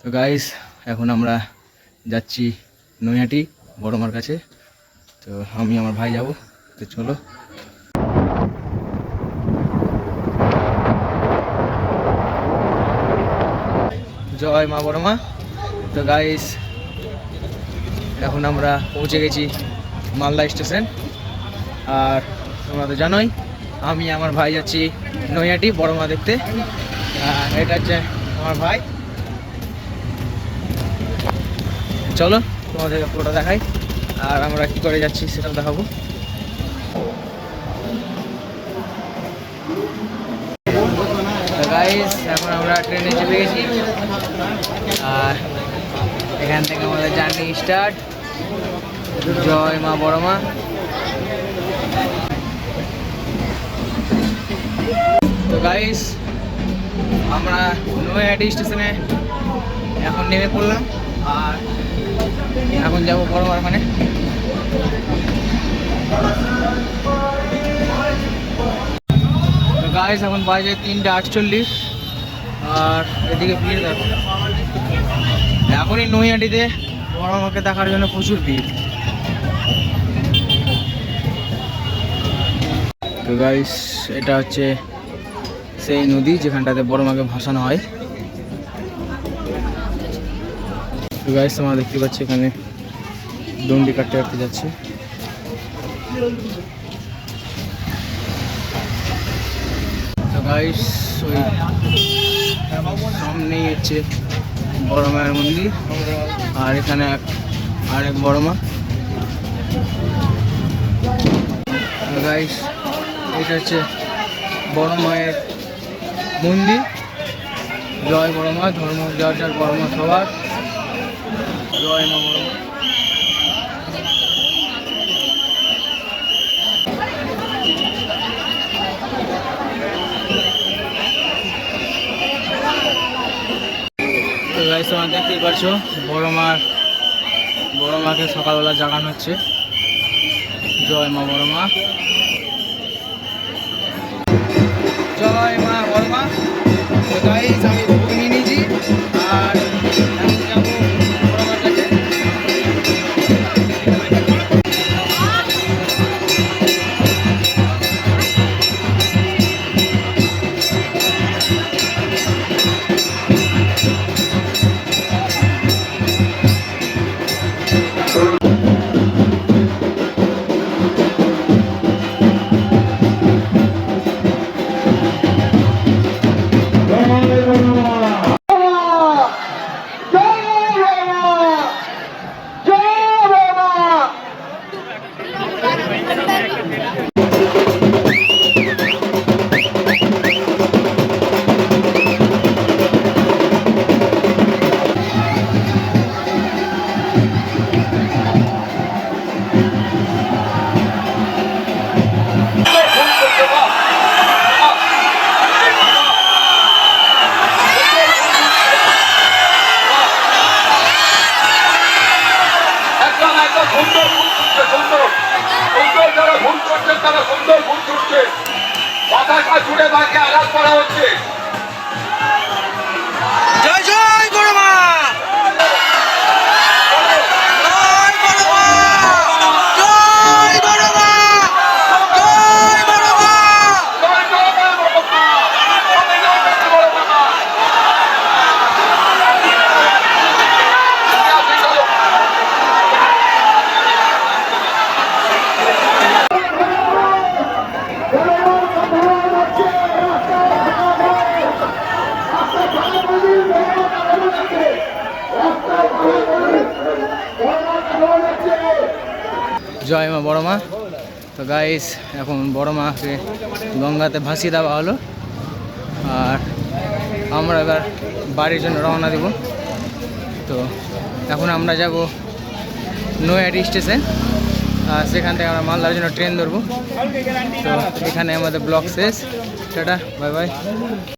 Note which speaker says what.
Speaker 1: তো গাইস এখন আমরা যাচ্ছি নৈহাটি বড় মার কাছে। তো আমি আমার ভাই যাব, তো চলো। জয় মা বড় মা। তো গাইস এখন আমরা পৌঁছে গেছি মালদা স্টেশন। আর তোমরা তো জানোই আমি আমার ভাই যাচ্ছি নৈহাটি বড় মা দেখতে। এটা হচ্ছে আমার ভাই। চলো তোমাদের পুরোটা দেখাই আর আমরা কি করে যাচ্ছি সেটাও দেখাবো। গাইস এখন আমরা ট্রেনে চেপে গেছি আর এখান থেকে আমাদের জার্নি স্টার্ট। জয় মা বড় মা। তো গাইস আমরা নৈহাটি স্টেশনে এখন নেমে পড়লাম আর এখন যাবো বড় মার ওখানে। তো গাইস এখন বাজে 3:48 আর এদিকে ভিড় দেখো। এখনই নৈহাটিতে বড় মাকে দেখার জন্য প্রচুর ভিড়। তো গাইস এটা হচ্ছে সেই নদী যেখানটাতে বড় মাকে ভাসানো হয়। তো গাইস তোমরা দেখতে পাচ্ছি এখানে দণ্ডি কাটতে কাটতে যাচ্ছে। তো গাইস ওই সামনেই হচ্ছে বড় মায়ের মন্দির আর এখানে আরেক বড় মা। গাইস এটা হচ্ছে বড় মায়ের মন্দির। জয় বড় মা, ধর্ম যার যার বড় মা সবার। জয় মা বড় মা। তো গাইস তোমরা দেখতেই পারছো বড় মাকে সকালবেলা জাগানো হচ্ছে। জয় মা বড় মা। জয় মা বড় মা। তো গাইস আমি ভোগ নিয়ে নিয়েছি আর এখন যাবো বড় মার কাছে।
Speaker 2: তারা সুন্দর ফুল ছুটছে, পতাকা ছুড়ে তাকে আঘাত করা হচ্ছে।
Speaker 1: জয় জয় বড় মা। জয় মা বড় মা। তো গাইস এখন বড় মাকে গঙ্গাতে ভাসিয়ে দেওয়া হলো আর আমরা এবার বাড়ির জন্য রওনা দেব। তো এখন আমরা যাব নৈহাটি স্টেশন আর সেখান থেকে আমরা মালদার জন্য ট্রেন ধরবো। তো এখানে আমাদের ব্লগ শেষ। Tata, bye bye.